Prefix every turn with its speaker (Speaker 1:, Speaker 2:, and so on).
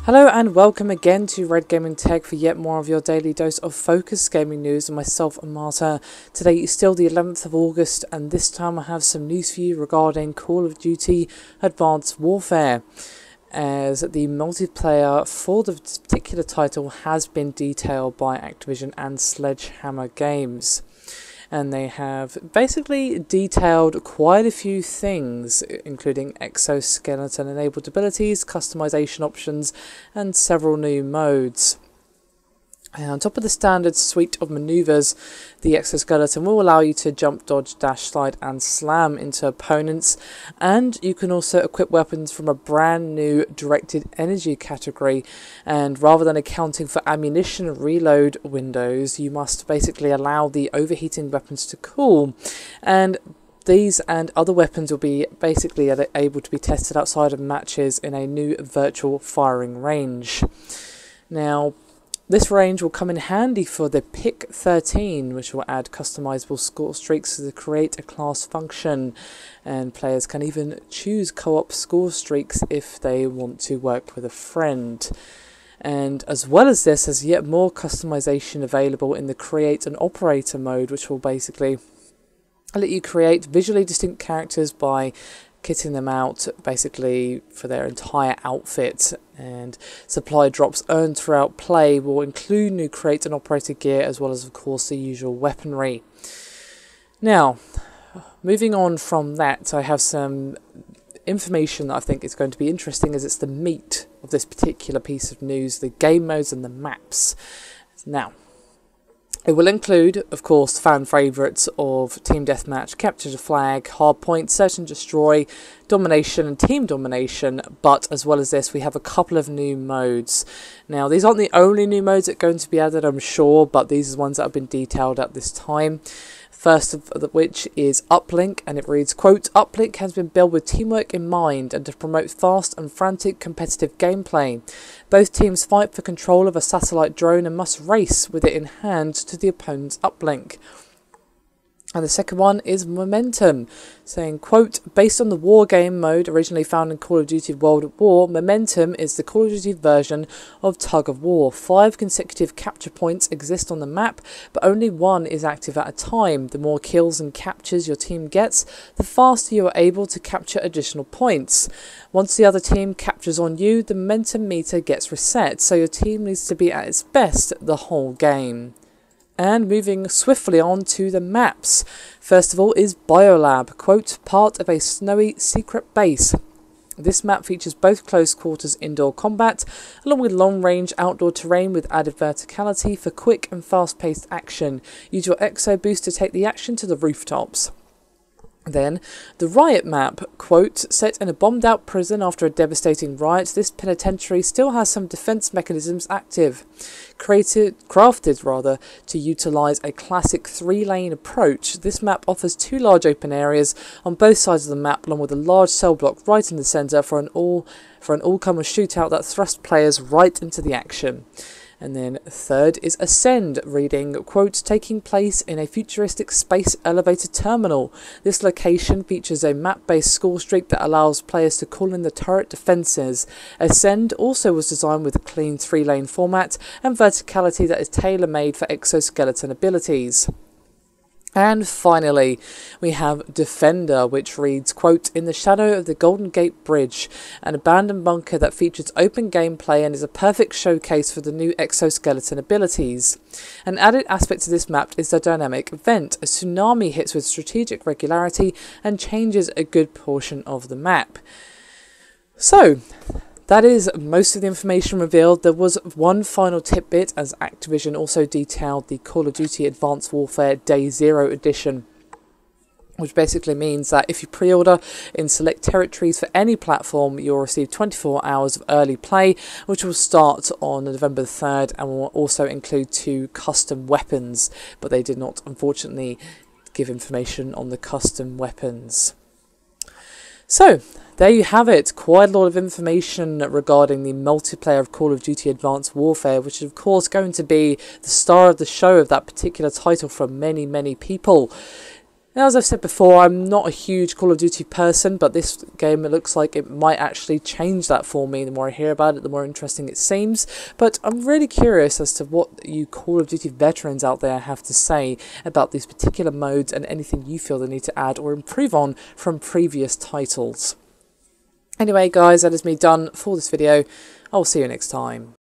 Speaker 1: Hello and welcome again to Red Gaming Tech for yet more of your daily dose of focused gaming news and myself, Marta. Today is still the 11th of August and this time I have some news for you regarding Call of Duty Advanced Warfare, as the multiplayer for the particular title has been detailed by Activision and Sledgehammer Games. And they have basically detailed quite a few things, including exoskeleton-enabled abilities, customization options, and several new modes. And on top of the standard suite of maneuvers, the exoskeleton will allow you to jump, dodge, dash, slide, and slam into opponents. And you can also equip weapons from a brand new directed energy category. And rather than accounting for ammunition reload windows, you must basically allow the overheating weapons to cool. And these and other weapons will be basically able to be tested outside of matches in a new virtual firing range. Now, this range will come in handy for the Pick 13, which will add customizable score streaks to the create a class function, and players can even choose co-op score streaks if they want to work with a friend. And as well as this, there's yet more customization available in the create an operator mode, which will basically let you create visually distinct characters by kitting them out basically for their entire outfit, and supply drops earned throughout play will include new create and operator gear as well as of course the usual weaponry. Now, moving on from that, I have some information that I think is going to be interesting, as it's the meat of this particular piece of news, the game modes and the maps. Now, it will include, of course, fan favourites of Team Deathmatch, Capture the Flag, Hardpoint, Search and Destroy, Domination and Team Domination, but as well as this we have a couple of new modes. Now, these aren't the only new modes that are going to be added, I'm sure, but these are the ones that have been detailed at this time. First of which is Uplink, and it reads, quote, "Uplink has been built with teamwork in mind and to promote fast and frantic competitive gameplay. Both teams fight for control of a satellite drone and must race with it in hand to the opponent's uplink." And the second one is Momentum, saying, quote, "Based on the war game mode originally found in Call of Duty World at War, Momentum is the Call of Duty version of Tug of War. 5 consecutive capture points exist on the map, but only one is active at a time. The more kills and captures your team gets, the faster you are able to capture additional points. Once the other team captures on you, the momentum meter gets reset, so your team needs to be at its best the whole game." And moving swiftly on to the maps. First of all is Biolab, quote, "Part of a snowy secret base. This map features both close quarters indoor combat, along with long range outdoor terrain with added verticality for quick and fast paced action. Use your Exo Boost to take the action to the rooftops." Then, the Riot map, quote, "Set in a bombed out prison after a devastating riot, this penitentiary still has some defense mechanisms active. Crafted to utilize a classic 3-lane approach, this map offers 2 large open areas on both sides of the map, along with a large cell block right in the center for an all-comer shootout that thrusts players right into the action." And then third is Ascend, reading, quote, "Taking place in a futuristic space elevator terminal. This location features a map-based score streak that allows players to call in the turret defences. Ascend also was designed with a clean 3-lane format and verticality that is tailor-made for exoskeleton abilities." And finally, we have Defender, which reads, quote, "In the shadow of the Golden Gate Bridge, an abandoned bunker that features open gameplay and is a perfect showcase for the new exoskeleton abilities. An added aspect to this map is the dynamic vent. A tsunami hits with strategic regularity and changes a good portion of the map." So, that is most of the information revealed. There was one final tidbit, as Activision also detailed the Call of Duty Advanced Warfare Day Zero edition, which basically means that if you pre-order in select territories for any platform, you'll receive 24 hours of early play, which will start on November the 3rd and will also include 2 custom weapons, but they did not, unfortunately, give information on the custom weapons. So, there you have it, quite a lot of information regarding the multiplayer of Call of Duty Advanced Warfare, which is of course going to be the star of the show of that particular title for many, many people. Now, as I've said before, I'm not a huge Call of Duty person, but this game, it looks like it might actually change that for me. The more I hear about it, the more interesting it seems. But I'm really curious as to what you Call of Duty veterans out there have to say about these particular modes and anything you feel they need to add or improve on from previous titles. Anyway, guys, that is me done for this video. I will see you next time.